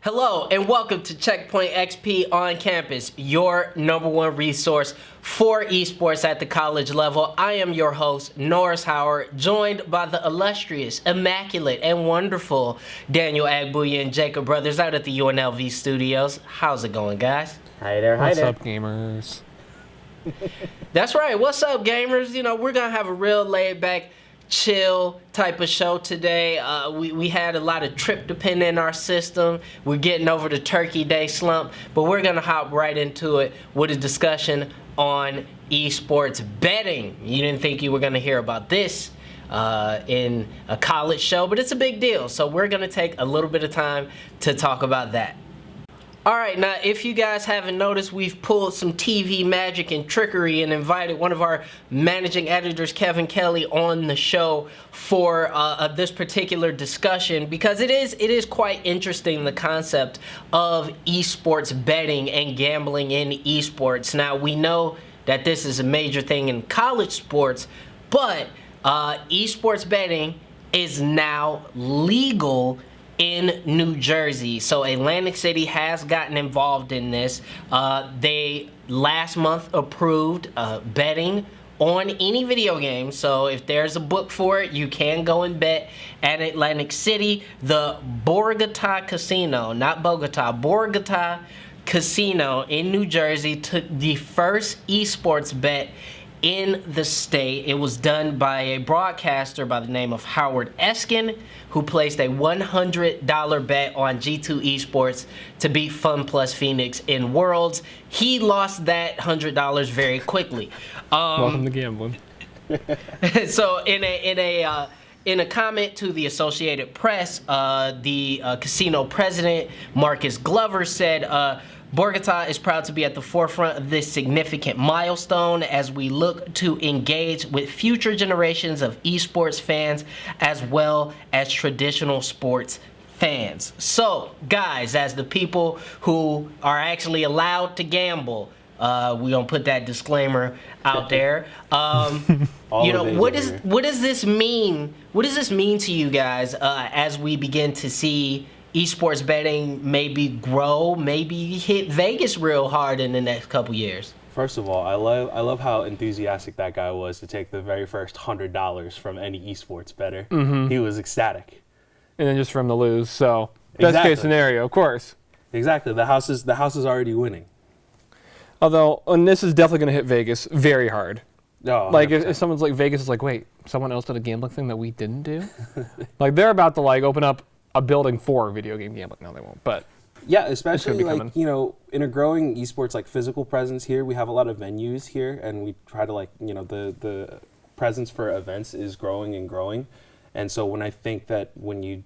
Hello and welcome to CheckpointXP On Campus, your #1 resource for esports at the college level. I am your host, Norris Howard, joined by the illustrious, immaculate, and wonderful Daniel Agbuya and Jacob Brothers out at the UNLV studios. How's it going, guys? Hi there, What's up, gamers? That's right. What's up, gamers? You know, we're going to have a real laid-back, chill type of show today. We had a lot of tryptophan in our system. We're getting over the Turkey Day slump, but we're going to hop right into it with a discussion on esports betting. You didn't think you were going to hear about this in a college show, but it's a big deal. So we're going to take a little bit of time to talk about that. Alright, now if you guys haven't noticed, we've pulled some TV magic and trickery and invited one of our managing editors, Kevin Kelly, on the show for this particular discussion because it is quite interesting, the concept of esports betting and gambling in esports. Now, we know that this is a major thing in college sports, but esports betting is now legal in New Jersey. So Atlantic City has gotten involved in this. They last month approved betting on any video game. So if there's a book for it, you can go and bet at Atlantic City. The Borgata Casino, not Bogota, Borgata Casino in New Jersey took the first esports bet in the state. It was done by a broadcaster by the name of Howard Eskin, who placed a $100 bet on G2 Esports to beat Fun Plus Phoenix in Worlds. He lost that $100 very quickly. Welcome to gambling. So in a comment to the Associated Press, the casino president, Marcus Glover, said, Borgata is proud to be at the forefront of this significant milestone as we look to engage with future generations of esports fans as well as traditional sports fans. So, guys, as the people who are actually allowed to gamble, we're gonna put that disclaimer out there. You know, what does this mean? What does this mean to you guys as we begin to see esports betting maybe grow, maybe hit Vegas real hard in the next couple years? First of all, I love how enthusiastic that guy was to take the very first $100 from any esports bettor. Mm-hmm. He was ecstatic. And then just from the lose, so best case scenario, of course. Exactly. The house is already winning. Although, and this is definitely going to hit Vegas very hard. Oh, like if someone's like, Vegas is like, wait, someone else did a gambling thing that we didn't do? Like they're about to like open up a building for video game gambling. No, they won't. But yeah, especially like, you know, in a growing esports like physical presence here, we have a lot of venues here, and we try to like, you know, the presence for events is growing and growing. And so when I think that when you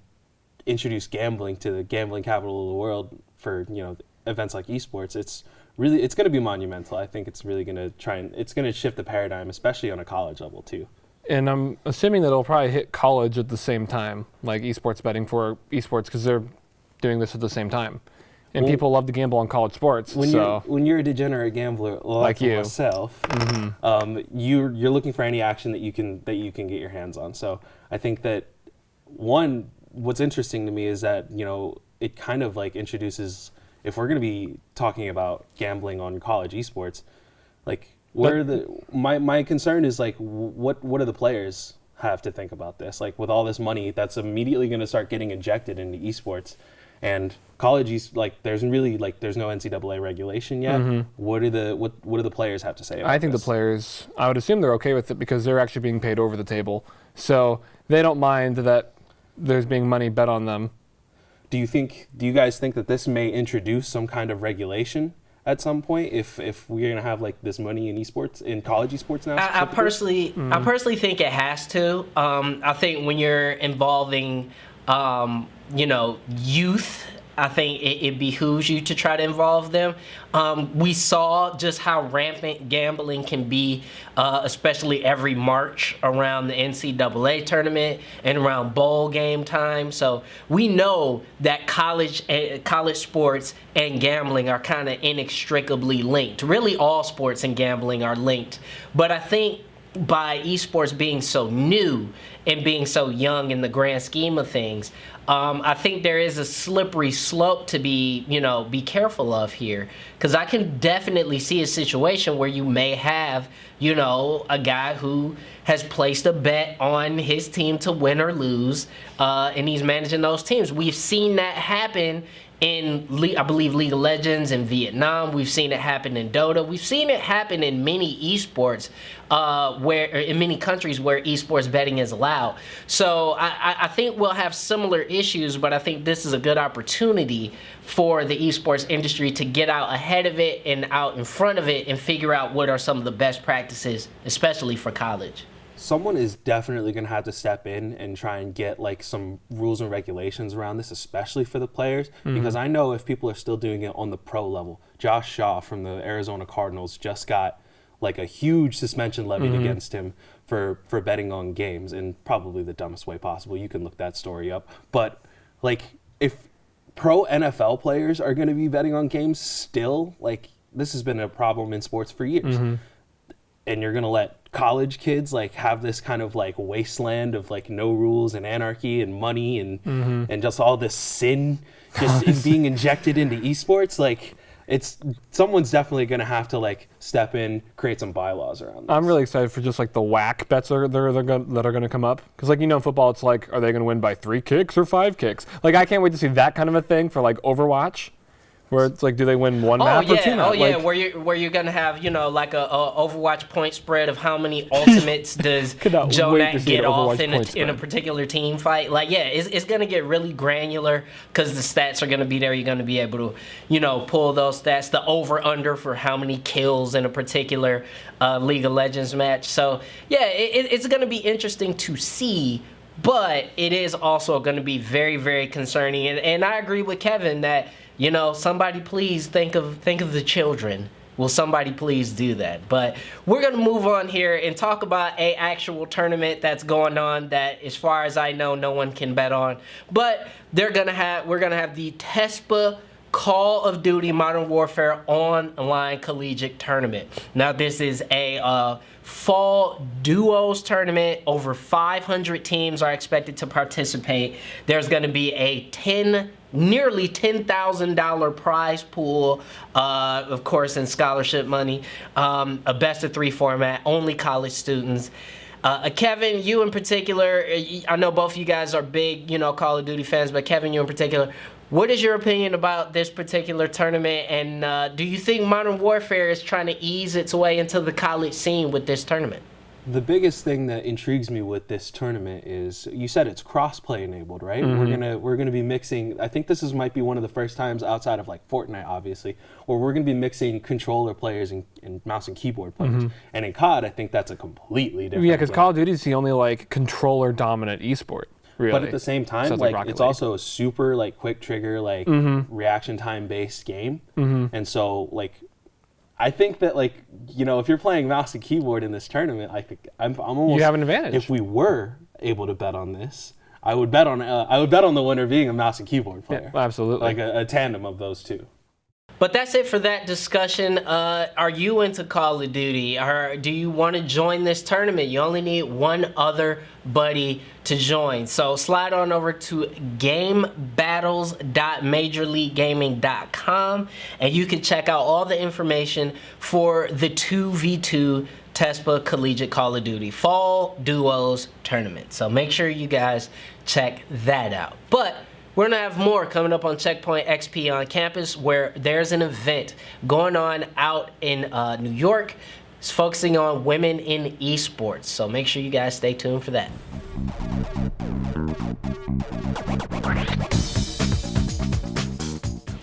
introduce gambling to the gambling capital of the world for, you know, events like esports, it's going to be monumental. I think it's really going to it's going to shift the paradigm, especially on a college level too. And I'm assuming that it'll probably hit college at the same time, like esports betting for esports, because they're doing this at the same time. And people love to gamble on college sports. When you're a degenerate gambler like you, myself, mm-hmm. You're looking for any action that you can get your hands on. So I think that what's interesting to me is that, you know, it kind of like introduces, if we're going to be talking about gambling on college esports, like. My concern is like what do the players have to think about this? Like with all this money that's immediately going to start getting injected into esports, and college like there's no NCAA regulation yet. Mm-hmm. What do the players have to say about I think this? The players, I would assume they're okay with it because they're actually being paid over the table, so they don't mind that there's being money bet on them. Do you guys think that this may introduce some kind of regulation at some point, if we're gonna have like this money in esports, in college esports now? I personally think it has to. I think when you're involving, you know, youth, I think it behooves you to try to involve them. We saw just how rampant gambling can be, especially every March around the NCAA tournament and around bowl game time. So we know that college sports and gambling are kind of inextricably linked. Really, all sports and gambling are linked. But I think by esports being so new and being so young in the grand scheme of things, I think there is a slippery slope to be careful of here, because I can definitely see a situation where you may have, a guy who has placed a bet on his team to win or lose, and he's managing those teams. We've seen that happen in, I believe, League of Legends in Vietnam. We've seen it happen in Dota. We've seen it happen in many esports, in many countries where esports betting is allowed. So I think we'll have similar issues, but I think this is a good opportunity for the esports industry to get out ahead of it and out in front of it and figure out what are some of the best practices, especially for college. Someone is definitely going to have to step in and try and get like some rules and regulations around this, especially for the players, because I know if people are still doing it on the pro level, Josh Shaw from the Arizona Cardinals just got like a huge suspension levied against him for betting on games in probably the dumbest way possible. You can look that story up. But like, if pro NFL players are going to be betting on games still, like, this has been a problem in sports for years. And you're going to let college kids like have this kind of like wasteland of like no rules and anarchy and money and just all this sin just being injected into esports. Like, someone's definitely going to have to like step in, create some bylaws around this. I'm really excited for just like the whack bets that are going to come up, because like, in football it's like, are they going to win by 3 kicks or 5 kicks? Like, I can't wait to see that kind of a thing for like Overwatch, where it's like, do they win 1 map or 2 maps? Where you're gonna have like a Overwatch point spread of how many ultimates does Jonah get off in a particular team fight. Like, it's gonna get really granular because the stats are gonna be there. You're gonna be able to pull those stats, the over under for how many kills in a particular League of Legends match. So it's gonna be interesting to see. But it is also going to be very, very concerning, and I agree with Kevin that somebody please think of the children. Will somebody please do that? But we're going to move on here and talk about a actual tournament that's going on that, as far as I know, no one can bet on. But we're gonna have the Tespa Call of Duty Modern Warfare Online Collegiate Tournament. Now, this is a fall duos tournament. Over 500 teams are expected to participate. There's going to be a nearly $10,000 prize pool, of course, in scholarship money. A best-of-3 format, only college students. Kevin, you in particular, I know both of you guys are big, Call of Duty fans, but Kevin, you in particular, what is your opinion about this particular tournament, and do you think Modern Warfare is trying to ease its way into the college scene with this tournament? The biggest thing that intrigues me with this tournament is, you said it's cross-play enabled, right? We're gonna be mixing. I think this might be one of the first times outside of like Fortnite, obviously, where we're gonna be mixing controller players and mouse and keyboard players. And in COD, I think that's a completely different. Yeah, because Call of Duty is the only like controller dominant esport. Really. But at the same time, like it's also a super like quick trigger, like reaction time based game. And so like, I think that like, if you're playing mouse and keyboard in this tournament, I'm almost, you have an advantage. If we were able to bet on this, I would bet on the winner being a mouse and keyboard player. Yeah, absolutely. Like a tandem of those two. But that's it for that discussion. Are you into Call of Duty? Or do you want to join this tournament? You only need one other buddy to join. So slide on over to gamebattles.majorleaguegaming.com and you can check out all the information for the 2v2 Tespa Collegiate Call of Duty Fall Duos Tournament. So make sure you guys check that out. But we're going to have more coming up on CheckpointXP On Campus, where there's an event going on out in New York. It's focusing on women in esports. So make sure you guys stay tuned for that.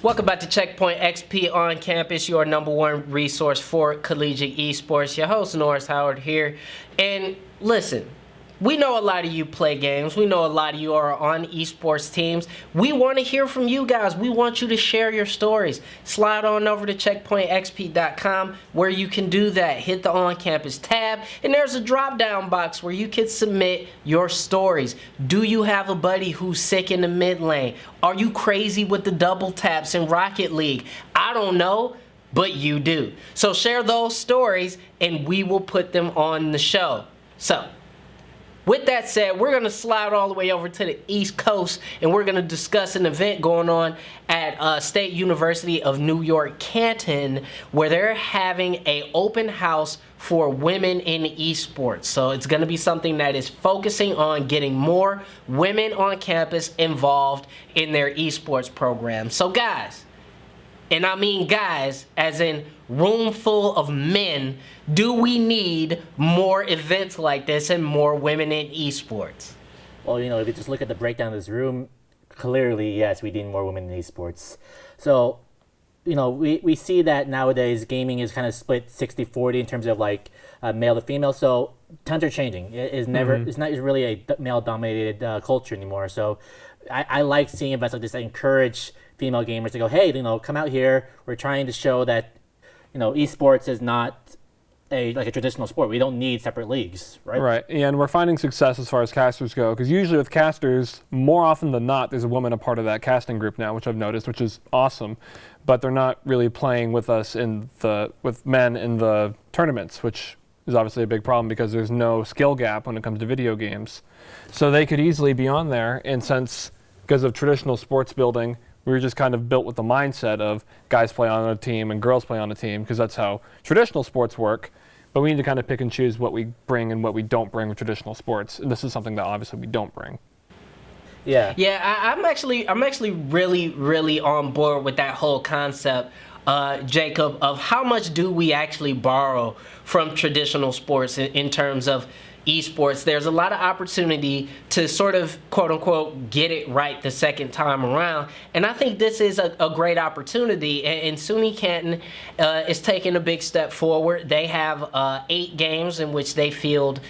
Welcome back to CheckpointXP On Campus, your #1 resource for collegiate esports. Your host, Norris Howard here. And listen, we know a lot of you play games. We know a lot of you are on esports teams. We want to hear from you guys. We want you to share your stories. Slide on over to checkpointxp.com where you can do that. Hit the On Campus tab, and there's a drop-down box where you can submit your stories. Do you have a buddy who's sick in the mid lane? Are you crazy with the double taps in Rocket League? I don't know. but you do. So share those stories and we will put them on the show. So with that said, we're going to slide all the way over to the East Coast, and we're going to discuss an event going on at State University of New York, Canton, where they're having an open house for women in esports. So it's going to be something that is focusing on getting more women on campus involved in their esports program. So guys, and I mean guys, as in room full of men, do we need more events like this and more women in esports? Well, if you just look at the breakdown of this room, clearly, yes, we need more women in esports. So, we see that nowadays gaming is kind of split 60-40 in terms of like male to female. So times are changing. It's not really a male-dominated culture anymore. So I like seeing events like this that encourage female gamers to go, hey, come out here. We're trying to show that, esports is not a traditional sport. We don't need separate leagues, right? Right, and we're finding success as far as casters go, because usually with casters, more often than not, there's a woman a part of that casting group now, which I've noticed, which is awesome. But they're not really playing with us with men in the tournaments, which is obviously a big problem because there's no skill gap when it comes to video games. So they could easily be on there, and since because of traditional sports building, we were just kind of built with the mindset of guys play on a team and girls play on a team because that's how traditional sports work. But we need to kind of pick and choose what we bring and what we don't bring with traditional sports. And this is something that obviously we don't bring. Yeah. Yeah, I'm actually really on board with that whole concept, Jacob, of how much do we actually borrow from traditional sports in terms of esports. There's a lot of opportunity to sort of, quote unquote, get it right the second time around. And I think this is a great opportunity. And SUNY Canton is taking a big step forward. They have 8 games in which they field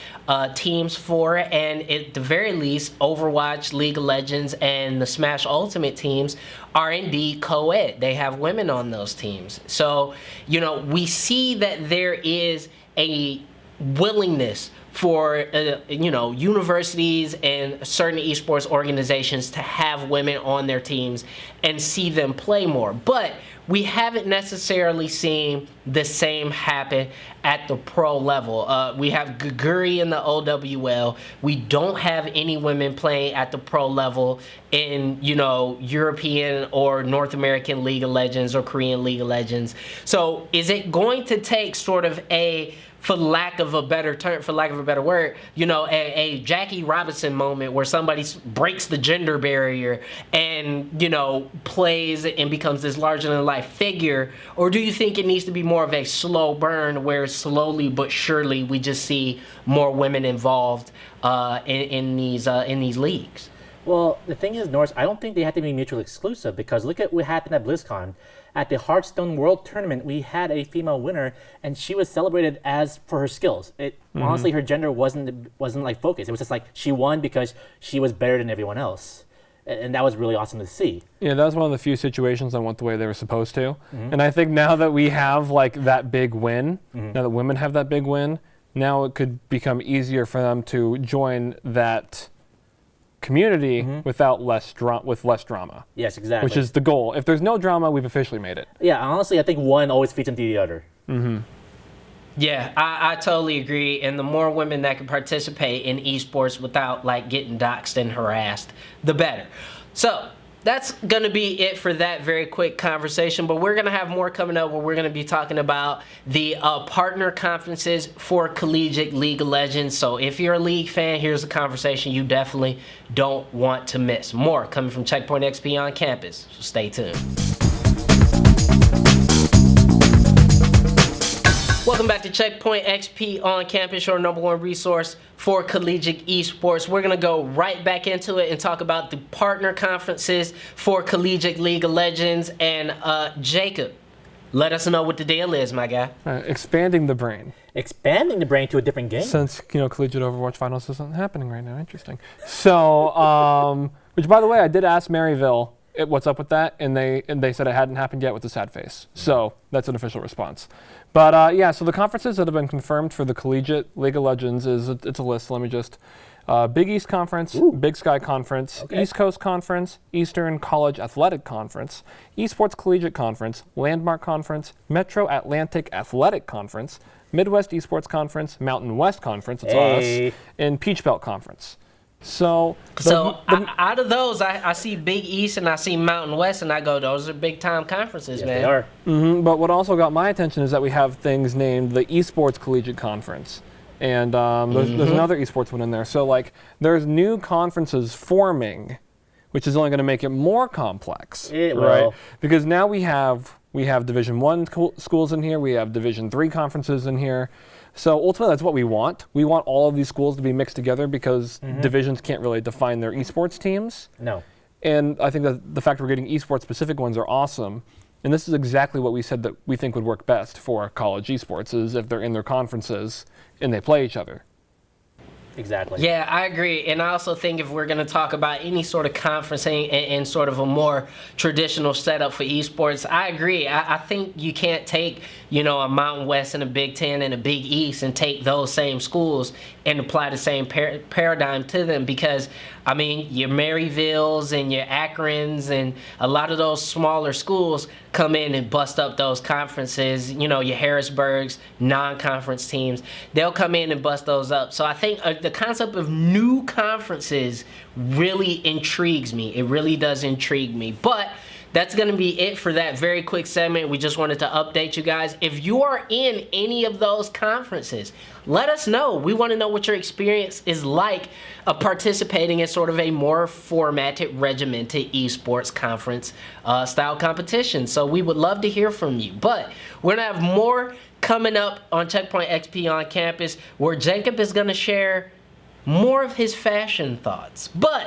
teams for. And at the very least, Overwatch, League of Legends, and the Smash Ultimate teams are indeed co-ed. They have women on those teams. So, we see that there is a willingness for universities and certain esports organizations to have women on their teams and see them play more. But we haven't necessarily seen the same happen at the pro level. We have Guguri in the OWL. We don't have any women playing at the pro level in, European or North American League of Legends or Korean League of Legends. So is it going to take sort of for lack of a better word, a Jackie Robinson moment where somebody breaks the gender barrier and, plays and becomes this larger-than-life figure? Or do you think it needs to be more of a slow burn where slowly but surely we just see more women involved in these leagues? Well, the thing is, Norris, I don't think they have to be mutually exclusive because look at what happened at BlizzCon. At the Hearthstone World Tournament, we had a female winner, and she was celebrated for her skills. Honestly, her gender wasn't like focused. It was just like she won because she was better than everyone else, and that was really awesome to see. Yeah, that was one of the few situations that went the way they were supposed to. And I think now that we have like that big win, now that women have that big win, now it could become easier for them to join that community with less drama. Yes, exactly. Which is the goal. If there's no drama, we've officially made it. Yeah, honestly, I think one always feeds into the other. Yeah, I totally agree. And the more women that can participate in esports without getting doxxed and harassed, the better. So that's going to be it for that very quick conversation, but we're going to have more coming up where we're going to be talking about the partner conferences for Collegiate League of Legends. So if you're a League fan, here's a conversation you definitely don't want to miss. More coming from CheckpointXP On Campus, so stay tuned. Welcome back to CheckpointXP On Campus, your #1 resource for collegiate esports. We're going to go right back into it and talk about the partner conferences for Collegiate League of Legends. And Jacob, let us know what the deal is, my guy. Expanding the brain. Expanding the brain to a different game? Since, Collegiate Overwatch Finals isn't happening right now. Interesting. So, which by the way, I did ask Maryville what's up with that, and they said it hadn't happened yet with a sad face. So that's an official response. But yeah, so the conferences that have been confirmed for the Collegiate League of Legends it's a list. Let me just Big East Conference, Big Sky Conference, East Coast Conference, Eastern College Athletic Conference, eSports Collegiate Conference, Landmark Conference, Metro Atlantic Athletic Conference, Midwest Esports Conference, Mountain West Conference, it's us, and Peach Belt Conference. So out of those, I see Big East and I see Mountain West, and I go, those are big time conferences, man. They are. But what also got my attention is that we have things named the Esports Collegiate Conference, and there's another esports one in there. So like, there's new conferences forming, which is only going to make it more complex, right? Because now we have Division I schools in here, we have Division III conferences in here. So ultimately, that's what we want. We want all of these schools to be mixed together because divisions can't really define their esports teams. No. And I think that the fact we're getting esports-specific ones are awesome. And this is exactly what we said that we think would work best for college esports, is if they're in their conferences and they play each other. Exactly. Yeah, I agree. And I also think if we're going to talk about any sort of conferencing and sort of a more traditional setup for esports, I agree. I think you can't take, a Mountain West and a Big Ten and a Big East and take those same schools and apply the same paradigm to them, because, your Maryvilles and your Akrons and a lot of those smaller schools come in and bust up those conferences, your Harrisburgs, non-conference teams. They'll come in and bust those up. So I think the concept of new conferences really intrigues me. It really does intrigue me. But that's going to be it for that very quick segment. We just wanted to update you guys. If you are in any of those conferences, let us know. We want to know what your experience is like of participating in sort of a more formatted, regimented esports conference style competition. So we would love to hear from you. But we're going to have more coming up on Checkpoint XP on Campus, where Jacob is going to share more of his fashion thoughts. But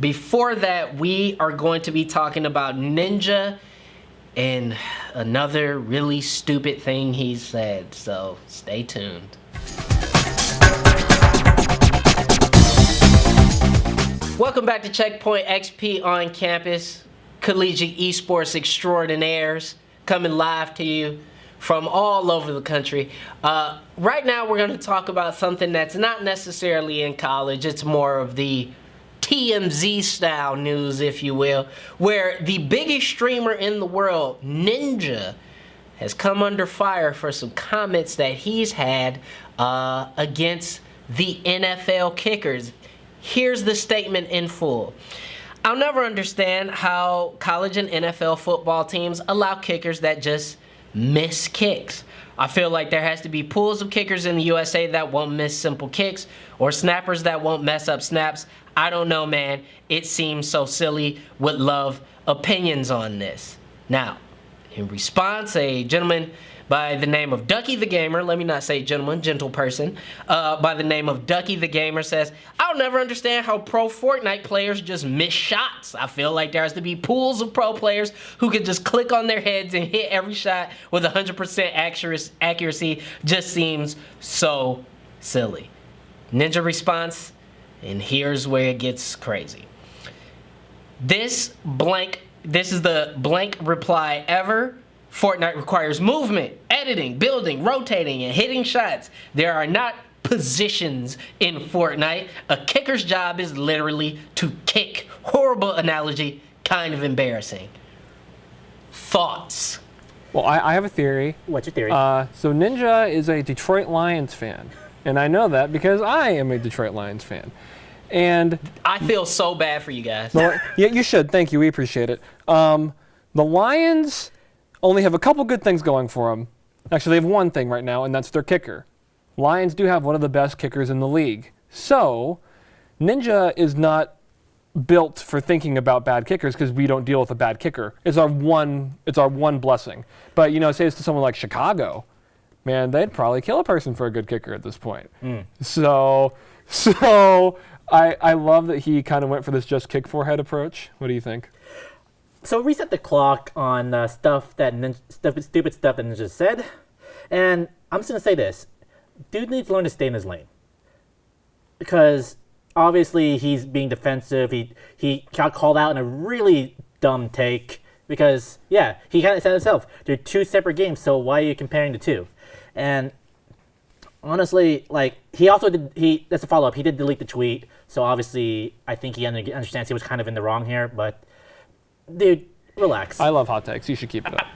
before that, we are going to be talking about Ninja and another really stupid thing he said. So stay tuned. Welcome back to Checkpoint XP on Campus, collegiate esports extraordinaires, coming live to you from all over the country. Right now, we're going to talk about something that's not necessarily in college. It's more of the TMZ style news, if you will, where the biggest streamer in the world, Ninja, has come under fire for some comments that he's had against the NFL kickers. Here's the statement in full. I'll never understand how college and NFL football teams allow kickers that just miss kicks. I feel like there has to be pools of kickers in the USA that won't miss simple kicks, or snappers that won't mess up snaps. I don't know, man. It seems so silly. Would love opinions on this. Now, in response, a gentleman by the name of Ducky the Gamer, let me not say gentleman, gentle person, by the name of Ducky the Gamer says, I'll never understand how pro Fortnite players just miss shots. I feel like there has to be pools of pro players who can just click on their heads and hit every shot with 100% accuracy. Just seems so silly. Ninja response, and here's where it gets crazy. This is the blank reply ever. Fortnite requires movement, editing, building, rotating, and hitting shots. There are not positions in Fortnite. A kicker's job is literally to kick. Horrible analogy, kind of embarrassing. Thoughts? Well, I have a theory. What's your theory? So Ninja is a Detroit Lions fan. And I know that because I am a Detroit Lions fan. And I feel so bad for you guys. Yeah, you should. Thank you. We appreciate it. The Lions only have a couple good things going for them. Actually, they have one thing right now, and that's their kicker. Lions do have one of the best kickers in the league. So Ninja is not built for thinking about bad kickers because we don't deal with a bad kicker. It's our one blessing. But, say this to someone like Chicago, man, they'd probably kill a person for a good kicker at this point. So I love that he kind of went for this just kick forehead approach. What do you think? So reset the clock on stupid stuff that Ninja said, and I'm just gonna say this: dude needs to learn to stay in his lane, because obviously he's being defensive. He got called out in a really dumb take because he kind of said himself, they're two separate games. So why are you comparing the two? And Honestly, like he also did. That's a follow up. He did delete the tweet, so obviously I think he understands he was kind of in the wrong here. But dude, relax. I love hot takes. You should keep it up.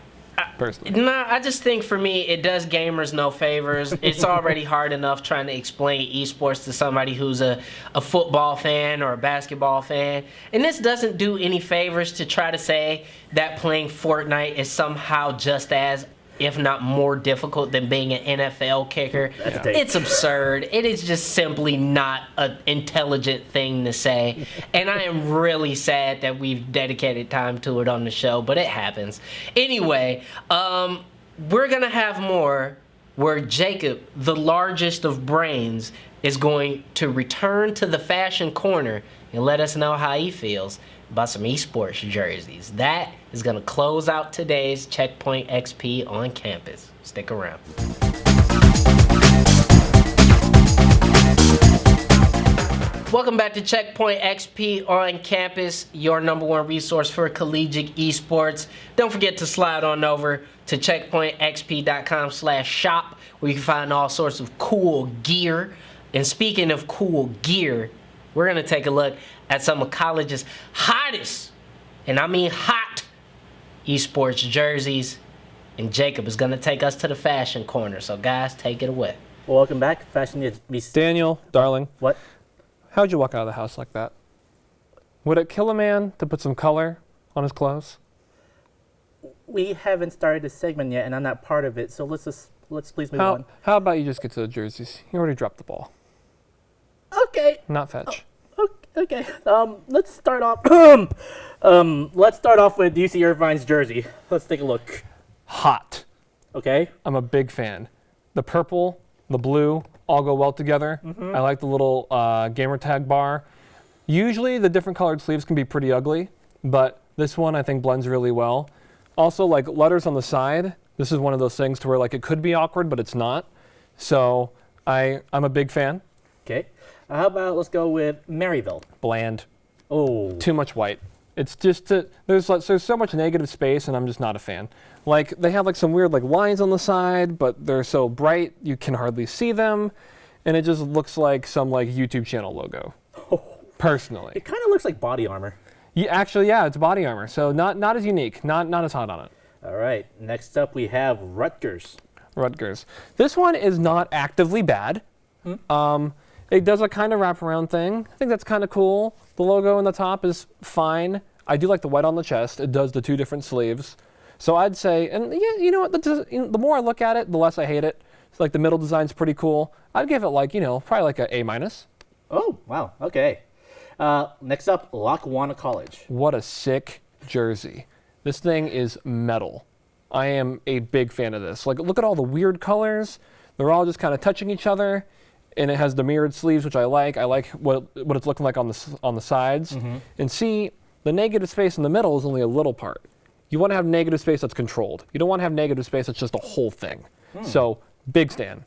Personally. Nah, I just think for me, it does gamers no favors. It's already hard enough trying to explain esports to somebody who's a football fan or a basketball fan. And this doesn't do any favors to try to say that playing Fortnite is somehow just as, if not more difficult than being an NFL kicker. It's absurd. It is just simply not an intelligent thing to say. And I am really sad that we've dedicated time to it on the show, but it happens. Anyway, we're going to have more where Jacob, the largest of brains, is going to return to the fashion corner and let us know how he feels about some esports jerseys. That is going to close out today's Checkpoint XP on campus. Stick around. Welcome back to Checkpoint XP on campus, your #1 resource for collegiate esports. Don't forget to slide on over to checkpointxp.com/shop, where you can find all sorts of cool gear. And speaking of cool gear, we're going to take a look at some of college's hottest, and I mean hot, esports jerseys. And Jacob is going to take us to the fashion corner. So guys, take it away. Well, welcome back, Fashion Beast. Daniel, darling. What? How'd you walk out of the house like that? Would it kill a man to put some color on his clothes? We haven't started this segment yet, and I'm not part of it. So let's please move on. How about you just get to the jerseys? You already dropped the ball. Okay. Not fetch. Okay. Let's start off. Let's start off with UC Irvine's jersey. Let's take a look. Hot. Okay. I'm a big fan. The purple, the blue, all go well together. Mm-hmm. I like the little gamer tag bar. Usually the different colored sleeves can be pretty ugly, but this one I think blends really well. Also, like letters on the side. This is one of those things to where like it could be awkward, but it's not. So I'm a big fan. Okay. How about let's go with Maryville. Bland. Oh. Too much white. It's just there's so much negative space, and I'm just not a fan. Like they have like some weird like lines on the side, but they're so bright you can hardly see them, and it just looks like some like YouTube channel logo. Personally, it kind of looks like body armor. Yeah, it's body armor, so not as unique, not as hot on it. All right. Next up, we have Rutgers. This one is not actively bad. It does a kind of wraparound thing. I think that's kind of cool. The logo on the top is fine. I do like the white on the chest. It does the 2 different sleeves. So I'd say, and yeah, you know what? The more I look at it, the less I hate it. It's like the middle design's pretty cool. I'd give it like, probably like a A-. Oh, wow. Okay. Next up, Lackawanna College. What a sick jersey. This thing is metal. I am a big fan of this. Like, look at all the weird colors. They're all just kind of touching each other. And it has the mirrored sleeves, which I like. I like what it's looking like on the sides. Mm-hmm. And see, the negative space in the middle is only a little part. You want to have negative space that's controlled. You don't want to have negative space that's just a whole thing. So, big stan.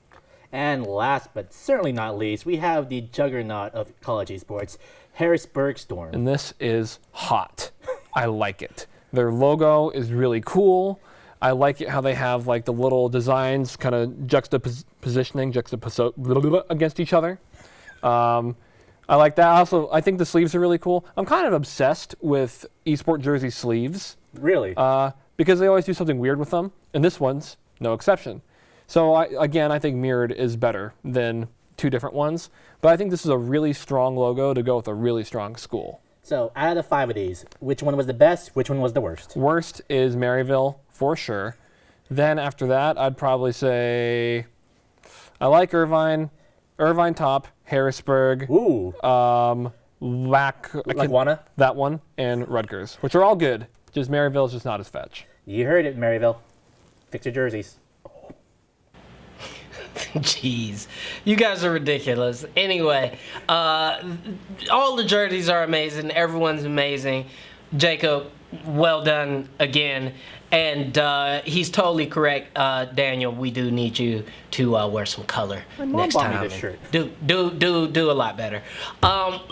And last but certainly not least, we have the juggernaut of college esports, Harrisburg Storm. And this is hot. I like it. Their logo is really cool. I like it how they have like the little designs kind of juxtapositioning against each other. I like that. Also, I think the sleeves are really cool. I'm kind of obsessed with esport jersey sleeves. Really? Because they always do something weird with them, and this one's no exception. So I think mirrored is better than 2 different ones, but I think this is a really strong logo to go with a really strong school. So out of the 5 of these, which one was the best? Which one was the worst? Worst is Maryville, for sure. Then after that, I'd probably say I like Irvine top, Harrisburg, Lackawanna, that one, and Rutgers, which are all good. Just Maryville's just not as fetch. You heard it, Maryville. Fix your jerseys. Jeez, you guys are ridiculous. Anyway, all the jerseys are amazing. Everyone's amazing. Jacob, well done again. And he's totally correct, Daniel. We do need you to wear some color next bought me time. this shirt. Do a lot better.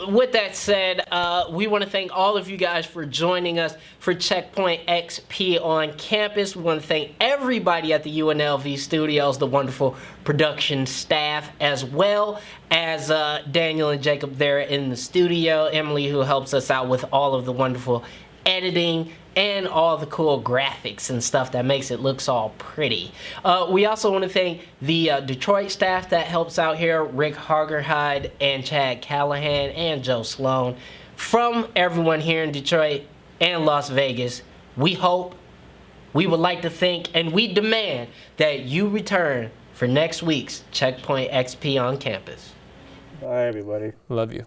With that said, we want to thank all of you guys for joining us for Checkpoint XP on Campus. We want to thank everybody at the UNLV studios, the wonderful production staff, as well as Daniel and Jacob there in the studio, Emily, who helps us out with all of the wonderful editing and all the cool graphics and stuff that makes it look all pretty. We also want to thank the Detroit staff that helps out here, Rick Hargerhide and Chad Callahan and Joe Sloan. From everyone here in Detroit and Las Vegas, we hope, we would like to think, and we demand that you return for next week's Checkpoint XP on Campus. Bye, everybody. Love you.